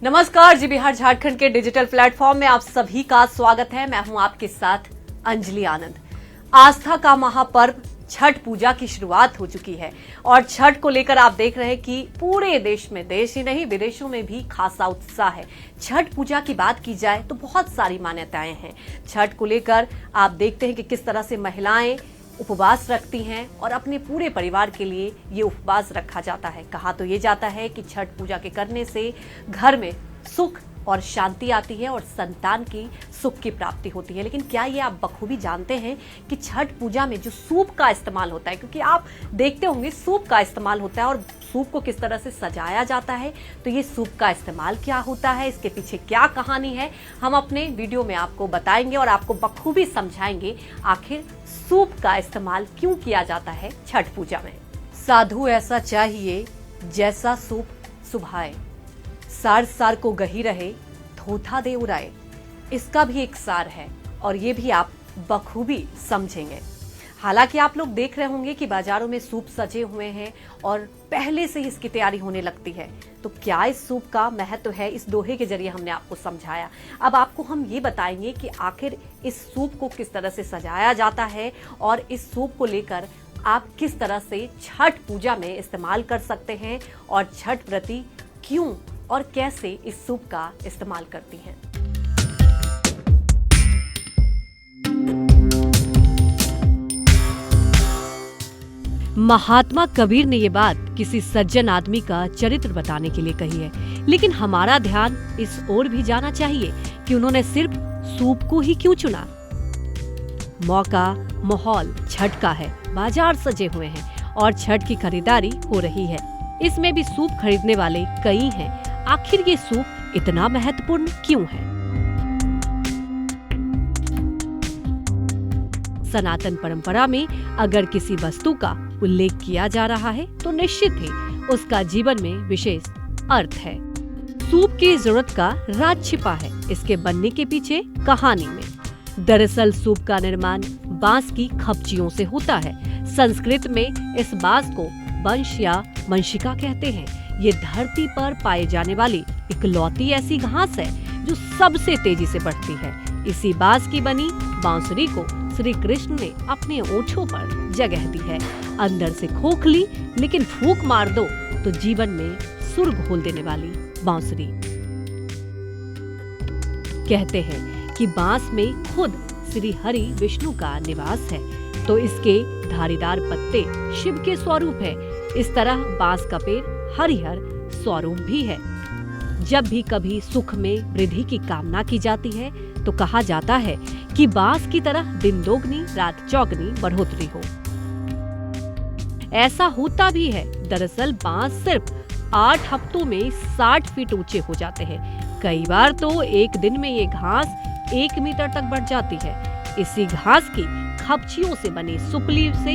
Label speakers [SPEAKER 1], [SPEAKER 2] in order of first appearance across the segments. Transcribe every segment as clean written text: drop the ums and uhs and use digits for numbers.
[SPEAKER 1] नमस्कार जी, बिहार झारखंड के digital platform में आप सभी का स्वागत है। मैं हूं आपके साथ अंजलि आनंद। आस्था का महापर्व छठ पूजा की शुरुआत हो चुकी है और छठ को लेकर आप देख रहे हैं कि पूरे देश में, देश ही नहीं विदेशों में भी खासा उत्साह है। छठ पूजा की बात की जाए तो बहुत सारी मान्यताएं हैं। छठ को लेकर आप देखते हैं कि किस तरह से महिलाएं उपवास रखती हैं और अपने पूरे परिवार के लिए ये उपवास रखा जाता है। कहा तो ये जाता है कि छठ पूजा के करने से घर में सुख और शांति आती है और संतान की सुख की प्राप्ति होती है। लेकिन क्या ये आप बखूबी जानते हैं कि छठ पूजा में जो सूप का इस्तेमाल होता है, क्योंकि आप देखते होंगे सूप का इस्तेमाल होता है और सूप को किस तरह से सजाया जाता है, तो ये सूप का इस्तेमाल क्या होता है, इसके पीछे क्या कहानी है, हम अपने वीडियो में आपको बताएंगे और आपको बखूबी समझाएंगे आखिर सूप का इस्तेमाल क्यों किया जाता है छठ पूजा में। साधु ऐसा चाहिए जैसा सूप सुभाए, सार सार को गही रहे थोथा दे उड़ाए। इसका भी एक सार है और ये भी आप बखूबी समझेंगे। हालांकि आप लोग देख रहे होंगे कि बाजारों में सूप सजे हुए हैं और पहले से ही इसकी तैयारी होने लगती है। तो क्या इस सूप का महत्व है, इस दोहे के जरिए हमने आपको समझाया। अब आपको हम ये बताएंगे कि आखिर इस सूप को किस तरह से सजाया जाता है और इस सूप को लेकर आप किस तरह से छठ पूजा में इस्तेमाल कर सकते हैं और छठ व्रती क्यों और कैसे इस सूप का इस्तेमाल करती हैं। महात्मा कबीर ने ये बात किसी सज्जन आदमी का चरित्र बताने के लिए कही है, लेकिन हमारा ध्यान इस ओर भी जाना चाहिए कि उन्होंने सिर्फ सूप को ही क्यों चुना। मौका माहौल छठ का है, बाजार सजे हुए हैं और छठ की खरीदारी हो रही है। इसमें भी सूप खरीदने वाले कई हैं। आखिर ये सूप इतना महत्वपूर्ण क्यों है? सनातन परंपरा में अगर किसी वस्तु का उल्लेख किया जा रहा है तो निश्चित ही उसका जीवन में विशेष अर्थ है। सूप की जरूरत का राज छिपा है इसके बनने के पीछे कहानी में। दरअसल सूप का निर्माण बांस की खपचियों से होता है। संस्कृत में इस बांस को वंश या वंशिका कहते हैं। ये धरती पर पाए जाने वाली इकलौती ऐसी घास है जो सबसे तेजी से बढ़ती है। इसी बांस की बनी बांसुरी को श्री कृष्ण ने अपने ओठों पर जगह दी है। अंदर से खोखली लेकिन फूंक मार दो तो जीवन में सुर घोल देने वाली बांसुरी। कहते हैं कि बांस में खुद श्री हरि विष्णु का निवास है, तो इसके धारीदार पत्ते शिव के स्वरूप है। इस तरह बांस का पेड़ हरिहर स्वरूप भी है। जब भी कभी सुख में वृद्धि की कामना की जाती है तो कहा जाता है कि बांस की तरह दिन दोगुनी रात चौगुनी बढ़ोतरी हो। ऐसा होता भी है। दरअसल बांस सिर्फ 8 हफ्तों में 60 फीट ऊंचे हो जाते हैं। कई बार तो एक दिन में ये घास 1 मीटर तक बढ़ जाती है। इसी घास की खपचियों से बनी सुपली से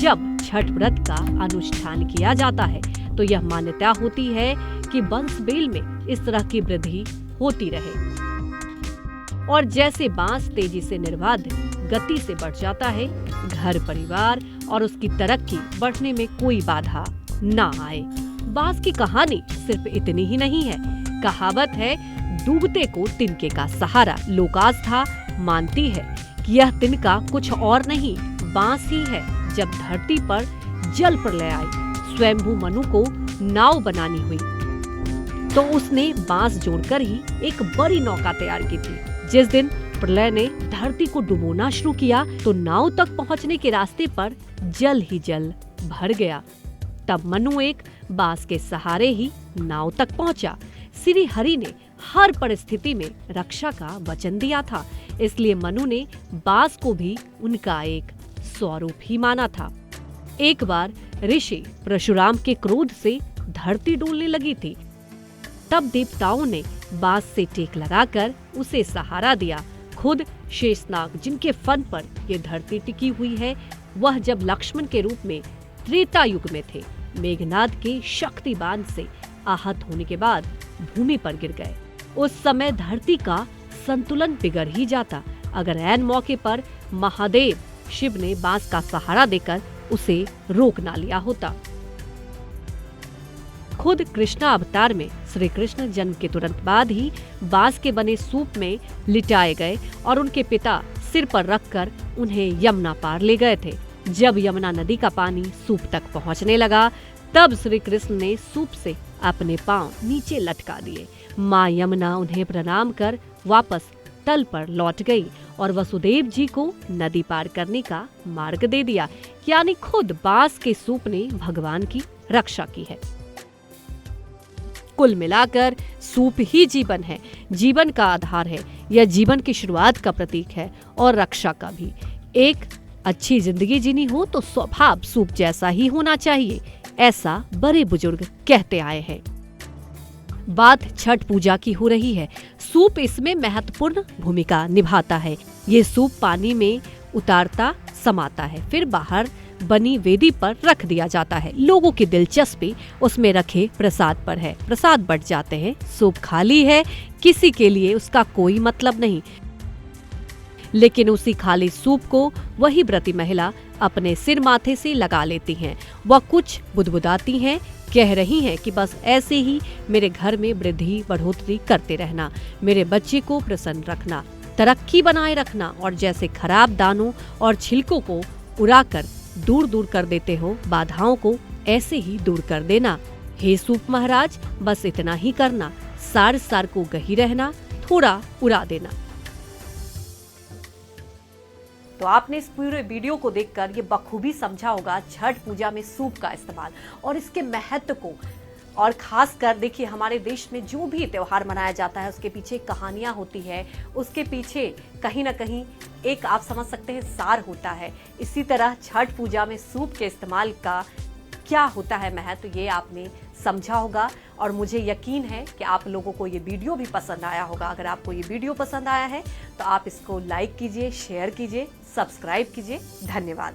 [SPEAKER 1] जब छठ व्रत का अनुष्ठान किया जाता है तो यह मान्यता होती है कि वंश बेल में इस तरह की वृद्धि होती रहे और जैसे बांस तेजी से निर्बाध गति से बढ़ जाता है, घर परिवार और उसकी तरक्की बढ़ने में कोई बाधा ना आए। बांस की कहानी सिर्फ इतनी ही नहीं है। कहावत है, डूबते को तिनके का सहारा। लोकास्था मानती है कि यह तिनका कुछ और नहीं बांस ही है। जब धरती पर जल प्रलय आई, स्वयंभू मनु को नाव बनानी हुई तो उसने बांस जोड़कर ही एक बड़ी नौका तैयार की थी। जिस दिन प्रलय ने धरती को डुबोना शुरू किया तो नाव तक पहुंचने के रास्ते पर जल ही जल भर गया। तब मनु एक बांस के सहारे ही नाव तक पहुंचा। श्री हरि ने हर परिस्थिति में रक्षा का वचन दिया था, इसलिए मनु ने बांस को भी उनका एक स्वरूप ही माना था। एक बार ऋषि परशुराम के क्रोध से धरती डोलने लगी थी। तब देवताओं ने बांस से टेक लगाकर उसे सहारा दिया। खुद शेषनाग जिनके फन पर यह धरती टिकी हुई है, वह जब लक्ष्मण के रूप में त्रेता युग में थे, मेघनाद के शक्ति बाण से आहत होने के बाद भूमि पर गिर गए। उस समय धरती का संतुलन बिगड़ ही जाता अगर ऐन मौके पर महादेव शिव ने बांस का सहारा देकर उसे रोक ना लिया होता। खुद कृष्णा अवतार में श्री कृष्ण जन्म के तुरंत बाद ही बांस के बने सूप में लिटाए गए और उनके पिता सिर पर रखकर उन्हें यमुना पार ले गए थे। जब यमुना नदी का पानी सूप तक पहुंचने लगा, तब श्री कृष्ण ने सूप से अपने पांव नीचे लटका दिए। माँ यमुना उन्हें प्रणाम कर वापस तल पर लौट गई और वसुदेव जी को नदी पार करने का मार्ग दे दिया। यानी खुद बांस के सूप ने भगवान की रक्षा की है। कुल मिलाकर सूप ही जीवन है, जीवन का आधार है। यह जीवन की शुरुआत का प्रतीक है और रक्षा का भी। एक अच्छी जिंदगी जीनी हो तो स्वभाव सूप जैसा ही होना चाहिए, ऐसा बड़े बुजुर्ग कहते आए हैं। बात छठ पूजा की हो रही है। सूप इसमें महत्वपूर्ण भूमिका निभाता है। ये सूप पानी में उतारता समाता है, फिर बाहर बनी वेदी पर रख दिया जाता है। लोगों की दिलचस्पी उसमें रखे प्रसाद पर है। प्रसाद बट जाते हैं, सूप खाली है, किसी के लिए उसका कोई मतलब नहीं। लेकिन उसी खाली सूप को वही व्रती महिला अपने सिर माथे से लगा लेती हैं। वह कुछ बुदबुदाती हैं, कह रही हैं कि बस ऐसे ही मेरे घर में वृद्धि बढ़ोतरी करते रहना, मेरे बच्चे को प्रसन्न रखना, तरक्की बनाए रखना, और जैसे खराब दानों और छिलकों को उड़ाकर दूर दूर कर देते हो, बाधाओं को ऐसे ही दूर कर देना। हे सूप महाराज, बस इतना ही करना, सार सार को गही रहना, थोड़ा उड़ा देना। तो आपने इस पूरे वीडियो को देखकर ये बखूबी समझा होगा छठ पूजा में सूप का इस्तेमाल और इसके महत्व को। और खास कर देखिए, हमारे देश में जो भी त्योहार मनाया जाता है उसके पीछे कहानियां होती है, उसके पीछे कहीं ना कहीं एक आप समझ सकते हैं सार होता है। इसी तरह छठ पूजा में सूप के इस्तेमाल का क्या होता है महत्व, ये आपने समझा होगा और मुझे यकीन है कि आप लोगों को ये वीडियो भी पसंद आया होगा। अगर आपको ये वीडियो पसंद आया है तो आप इसको लाइक कीजिए, शेयर कीजिए, सब्सक्राइब कीजिए। धन्यवाद।